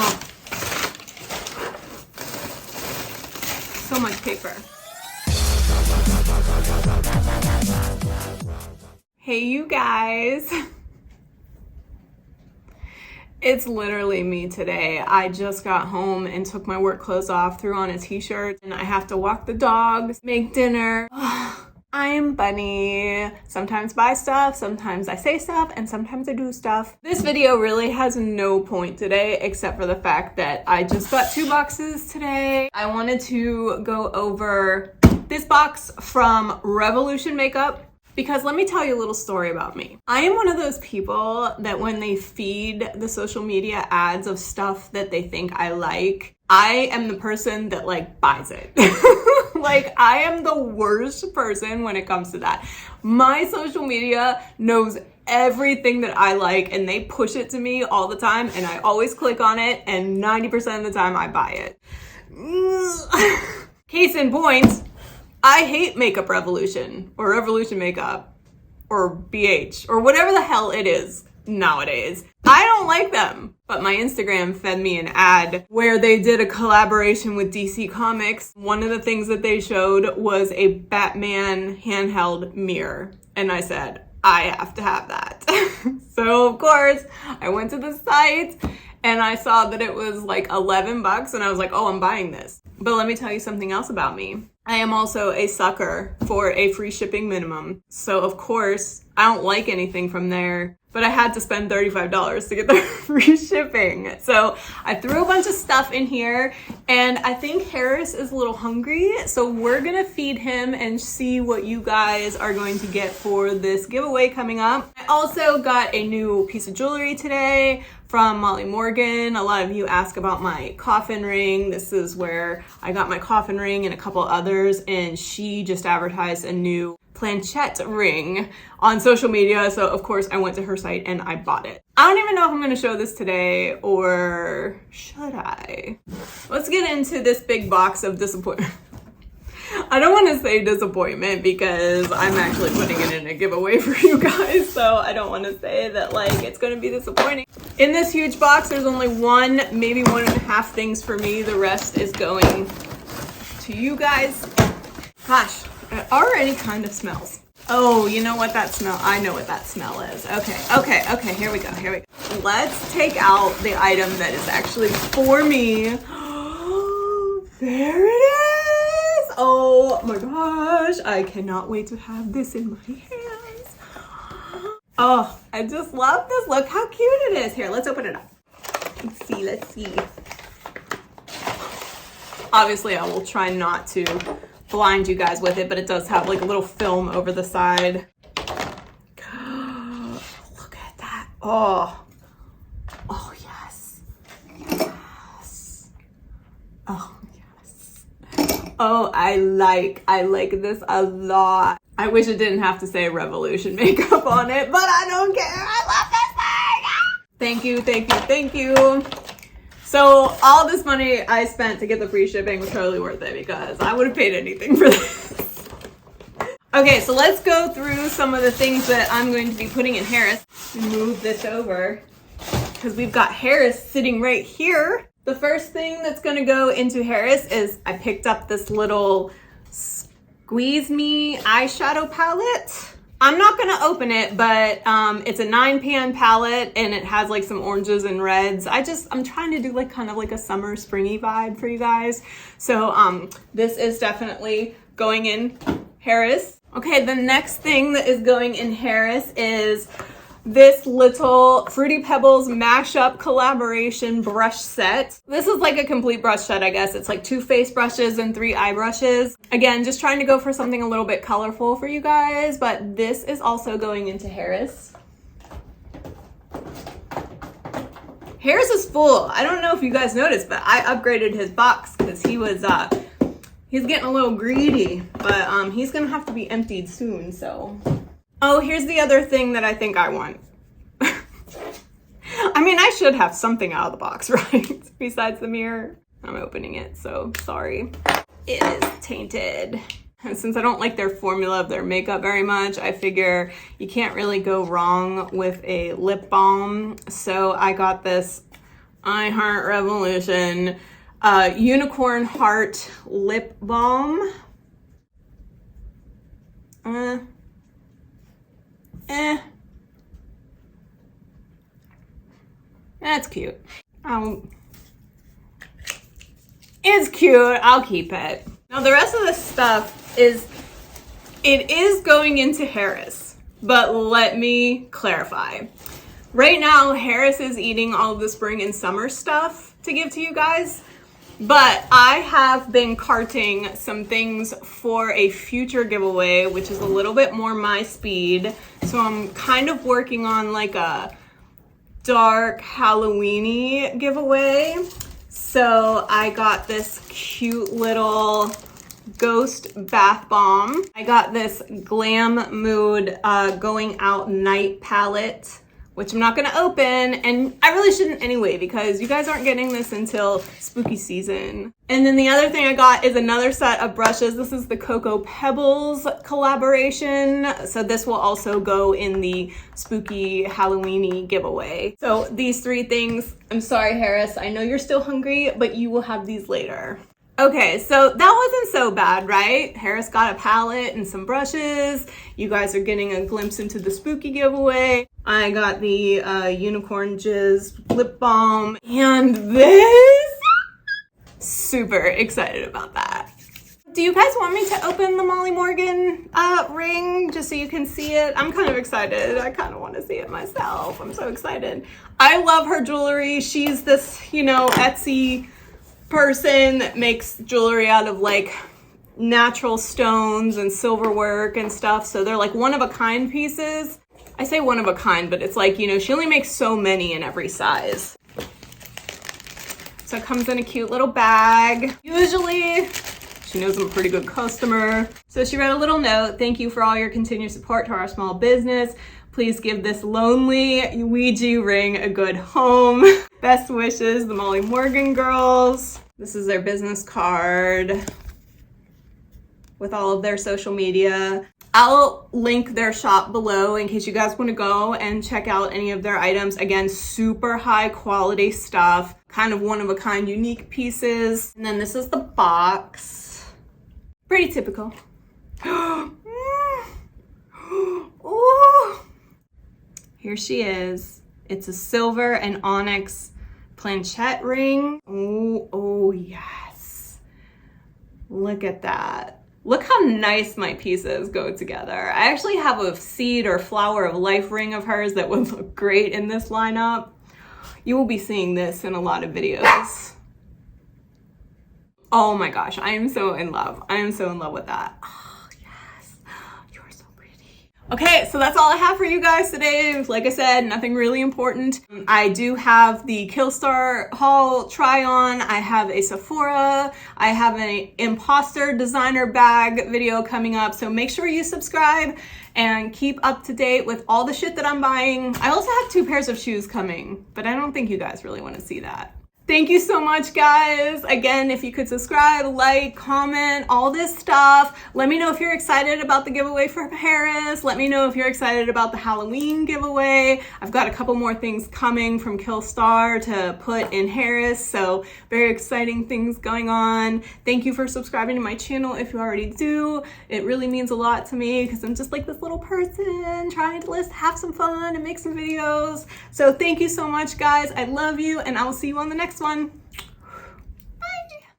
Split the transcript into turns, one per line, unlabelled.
Oh, so much paper. Hey, you guys. It's literally me today. I just got home and took my work clothes off, threw on a t-shirt, and I have to walk the dogs, make dinner. I'm Bunny. Sometimes buy stuff, sometimes I say stuff, and sometimes I do stuff. This video really has no point today except for the fact that I just got 2 boxes today. I wanted to go over this box from Revolution Makeup, because let me tell you a little story about me. I am one of those people that when they feed the social media ads of stuff that they think I like, I am the person that like buys it. Like, I am the worst person when it comes to that. My social media knows everything that I like and they push it to me all the time, and I always click on it, and 90% of the time I buy it. Case in point, I hate Makeup Revolution, or Revolution Makeup, or BH, or whatever the hell it is nowadays. I don't like them. But my Instagram fed me an ad where they did a collaboration with DC Comics. One of the things that they showed was a Batman handheld mirror. And I said, I have to have that. So of course, I went to the site and I saw that it was like 11 bucks and I was like, oh, I'm buying this. But let me tell you something else about me. I am also a sucker for a free shipping minimum. So of course, I don't like anything from there, but I had to spend $35 to get the free shipping. So I threw a bunch of stuff in here, and I think Harris is a little hungry. So we're gonna feed him and see what you guys are going to get for this giveaway coming up. I also got a new piece of jewelry today from Molly Morgan. A lot of you ask about my coffin ring. This is where I got my coffin ring and a couple others, and she just advertised a new planchette ring on social media. So of course I went to her site and I bought it. I don't even know if I'm gonna show this today, or should I? Let's get into this big box of disappointment. I don't want to say disappointment because I'm actually putting it in a giveaway for you guys, so I don't want to say that like it's going to be disappointing. In this huge box, there's only 1, maybe 1.5 things for me. The rest is going to you guys. Gosh, it already kind of smells. Oh, you know what that smell? I know what that smell is. Okay, here we go. Let's take out the item that is actually for me. There it is. Oh my gosh, I cannot wait to have this in my hands. Oh, I just love this. Look how cute it is. Here, let's open it up. Let's see. Obviously, I will try not to blind you guys with it, but it does have like a little film over the side. Look at that. Oh yes. Oh, oh, I like this a lot. I wish it didn't have to say Revolution Makeup on it, but I don't care. I love this thing. Thank you. So all this money I spent to get the free shipping was totally worth it because I would have paid anything for this. Okay, so let's go through some of the things that I'm going to be putting in Harris. Move this over because we've got Harris sitting right here. The first thing that's gonna go into Harris is I picked up this little Squeeze Me eyeshadow palette. I'm not gonna open it, but it's a 9-pan palette and it has like some oranges and reds. I'm trying to do like kind of like a summer springy vibe for you guys. So this is definitely going in Harris. Okay, the next thing that is going in Harris is this little Fruity Pebbles mashup collaboration brush set. This is like a complete brush set, I guess. It's like 2 face brushes and 3 eye brushes. Again, just trying to go for something a little bit colorful for you guys, but this is also going into Harris. Harris is full. I don't know if you guys noticed, but I upgraded his box because he's getting a little greedy, but he's gonna have to be emptied soon, so. Oh, here's the other thing that I think I want. I mean, I should have something out of the box, right? Besides the mirror. I'm opening it, so sorry. It is tainted. And since I don't like their formula of their makeup very much, I figure you can't really go wrong with a lip balm. So I got this I Heart Revolution Unicorn Heart Lip Balm. That's cute. It's cute. I'll keep it. Now the rest of this stuff it is going into Harris, but let me clarify. Right now, Harris is eating all of the spring and summer stuff to give to you guys, but I have been carting some things for a future giveaway, which is a little bit more my speed. So I'm kind of working on like a dark Halloween-y giveaway. So I got this cute little ghost bath bomb. I got this Glam Mood Going Out Night palette, which I'm not gonna open, and I really shouldn't anyway because you guys aren't getting this until spooky season. And then the other thing I got is another set of brushes. This is the Cocoa Pebbles collaboration. So this will also go in the spooky Halloween-y giveaway. So these three things, I'm sorry Harris, I know you're still hungry, but you will have these later. Okay, so that wasn't so bad, right? Harris got a palette and some brushes. You guys are getting a glimpse into the spooky giveaway. I got the Unicorn Jizz lip balm and this. Super excited about that. Do you guys want me to open the Molly Morgan ring just so you can see it? I'm kind of excited. I kind of want to see it myself. I'm so excited. I love her jewelry. She's this, you know, Etsy person that makes jewelry out of like natural stones and silver work and stuff. So they're like one of a kind pieces. I say one of a kind, but it's like, you know, she only makes so many in every size. So it comes in a cute little bag. Usually, she knows I'm a pretty good customer. So she wrote a little note. Thank you for all your continued support to our small business. Please give this lonely Ouija ring a good home. Best wishes, the Molly Morgan girls. This is their business card with all of their social media. I'll link their shop below in case you guys want to go and check out any of their items. Again, super high quality stuff, kind of one of a kind, unique pieces. And then this is the box. Pretty typical. Ooh. Here she is. It's a silver and onyx planchette ring. Oh yes. Look at that. Look how nice my pieces go together. I actually have a seed or flower of life ring of hers that would look great in this lineup. You will be seeing this in a lot of videos. Oh my gosh, I am so in love. I am so in love with that. Okay, so that's all I have for you guys today. Like I said, nothing really important. I do have the Killstar haul try on. I have a Sephora. I have an imposter designer bag video coming up. So make sure you subscribe and keep up to date with all the shit that I'm buying. I also have 2 pairs of shoes coming, but I don't think you guys really want to see that. Thank you so much, guys. Again, if you could subscribe, like, comment, all this stuff. Let me know if you're excited about the giveaway for Paris. Let me know if you're excited about the Halloween giveaway. I've got a couple more things coming from Killstar to put in Harris, so very exciting things going on. Thank you for subscribing to my channel if you already do. It really means a lot to me because I'm just like this little person trying to have some fun and make some videos. So thank you so much, guys. I love you, and I will see you on the next one.